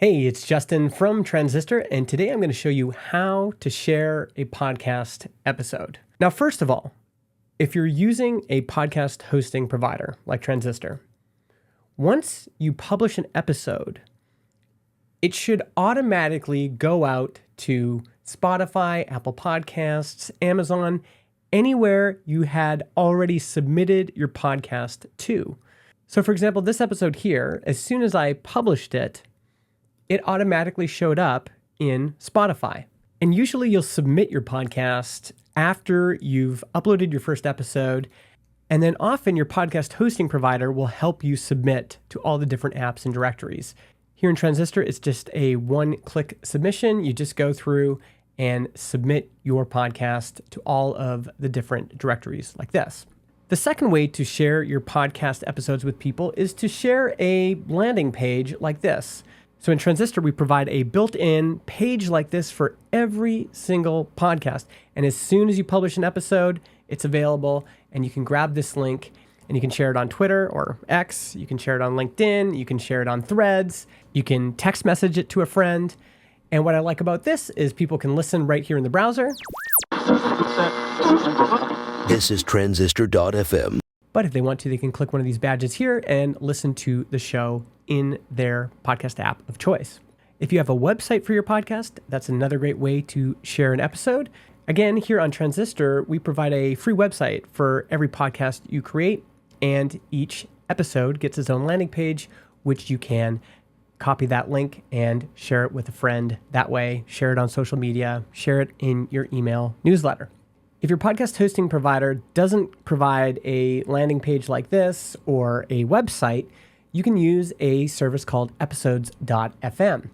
Hey, it's Justin from Transistor, and today I'm going to show you how to share a podcast episode. Now, first of all, if you're using a podcast hosting provider like Transistor, once you publish an episode, it should automatically go out to Spotify, Apple Podcasts, Amazon, anywhere you had already submitted your podcast to. So for example, this episode here, as soon as I published it, it automatically showed up in Spotify. And usually you'll submit your podcast after you've uploaded your first episode, and then often your podcast hosting provider will help you submit to all the different apps and directories. Here in Transistor, it's just a one-click submission. You just go through and submit your podcast to all of the different directories like this. The second way to share your podcast episodes with people is to share a landing page like this. So in Transistor, we provide a built-in page like this for every single podcast. And as soon as you publish an episode, it's available, and you can grab this link and you can share it on Twitter or X. You can share it on LinkedIn. You can share it on Threads. You can text message it to a friend. And what I like about this is people can listen right here in the browser. This is transistor.fm. But if they want to, they can click one of these badges here and listen to the show in their podcast app of choice. If you have a website for your podcast, that's another great way to share an episode. Again, here on Transistor, we provide a free website for every podcast you create, and each episode gets its own landing page, which you can copy that link and share it with a friend that way, share it on social media, share it in your email newsletter. If your podcast hosting provider doesn't provide a landing page like this or a website, you can use a service called episodes.fm.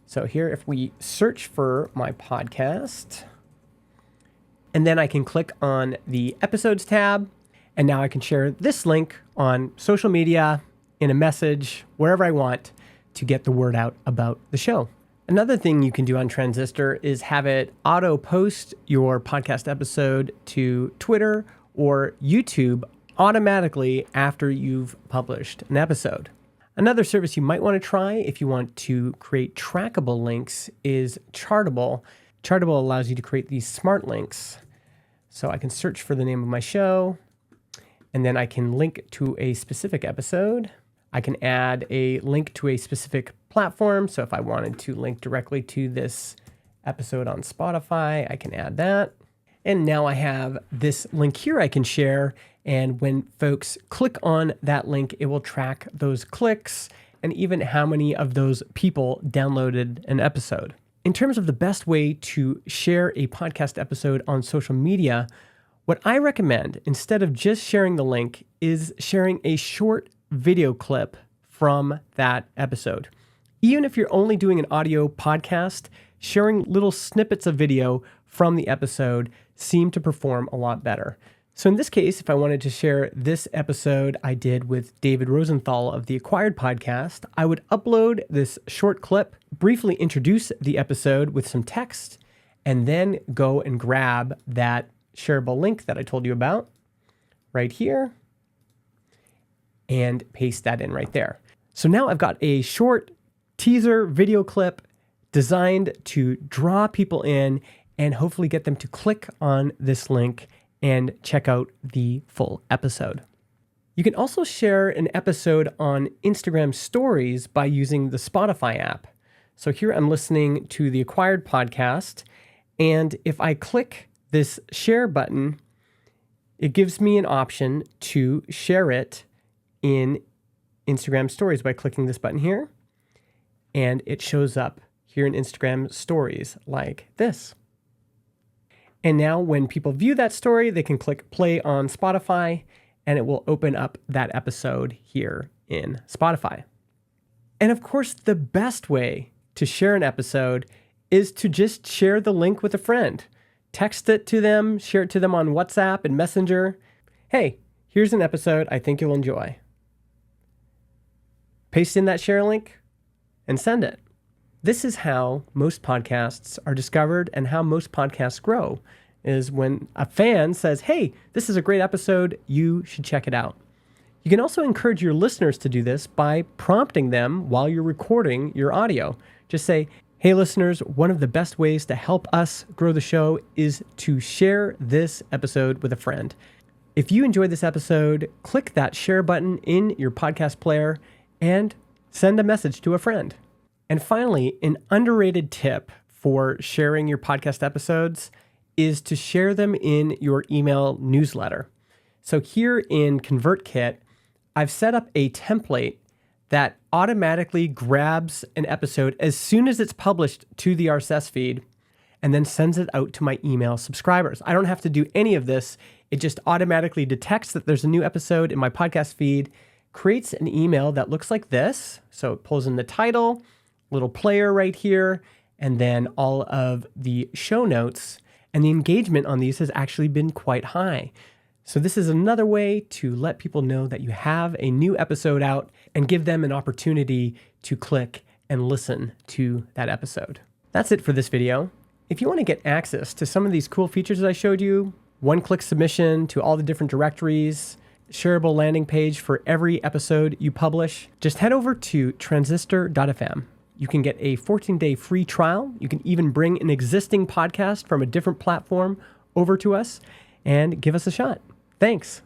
So here, if we search for my podcast, and then I can click on the episodes tab, and now I can share this link on social media, in a message, wherever I want to get the word out about the show. Another thing you can do on Transistor is have it auto post your podcast episode to Twitter or YouTube automatically after you've published an episode. Another service you might want to try if you want to create trackable links is Chartable. Chartable allows you to create these smart links. So I can search for the name of my show, and then I can link to a specific episode. I can add a link to a specific platform. So if I wanted to link directly to this episode on Spotify, I can add that. And now I have this link here I can share. And when folks click on that link, it will track those clicks and even how many of those people downloaded an episode. In terms of the best way to share a podcast episode on social media, what I recommend, instead of just sharing the link, is sharing a short video clip from that episode. Even if you're only doing an audio podcast, sharing little snippets of video from the episode seem to perform a lot better. So in this case, if I wanted to share this episode I did with David Rosenthal of the Acquired podcast, I would upload this short clip, briefly introduce the episode with some text, and then go and grab that shareable link that I told you about right here and paste that in right there. So now I've got a short teaser video clip designed to draw people in and hopefully get them to click on this link and check out the full episode. You can also share an episode on Instagram stories by using the Spotify app. So here I'm listening to the Acquired podcast, and if I click this share button, it gives me an option to share it in Instagram stories by clicking this button here, and it shows up here in Instagram stories like this. And now when people view that story, they can click play on Spotify, and it will open up that episode here in Spotify. And of course, the best way to share an episode is to just share the link with a friend. Text it to them, share it to them on WhatsApp and Messenger. Hey, here's an episode I think you'll enjoy. Paste in that share link and send it. This is how most podcasts are discovered and how most podcasts grow, is when a fan says, hey, this is a great episode, you should check it out. You can also encourage your listeners to do this by prompting them while you're recording your audio. Just say, hey listeners, one of the best ways to help us grow the show is to share this episode with a friend. If you enjoyed this episode, click that share button in your podcast player and send a message to a friend. And finally, an underrated tip for sharing your podcast episodes is to share them in your email newsletter. So here in ConvertKit, I've set up a template that automatically grabs an episode as soon as it's published to the RSS feed and then sends it out to my email subscribers. I don't have to do any of this. It just automatically detects that there's a new episode in my podcast feed, creates an email that looks like this. So it pulls in the title, little player right here, and then all of the show notes. And the engagement on these has actually been quite high. So this is another way to let people know that you have a new episode out and give them an opportunity to click and listen to that episode. That's it for this video. If you want to get access to some of these cool features that I showed you, one-click submission to all the different directories, shareable landing page for every episode you publish, just head over to transistor.fm. You can get a 14-day free trial. You can even bring an existing podcast from a different platform over to us and give us a shot. Thanks.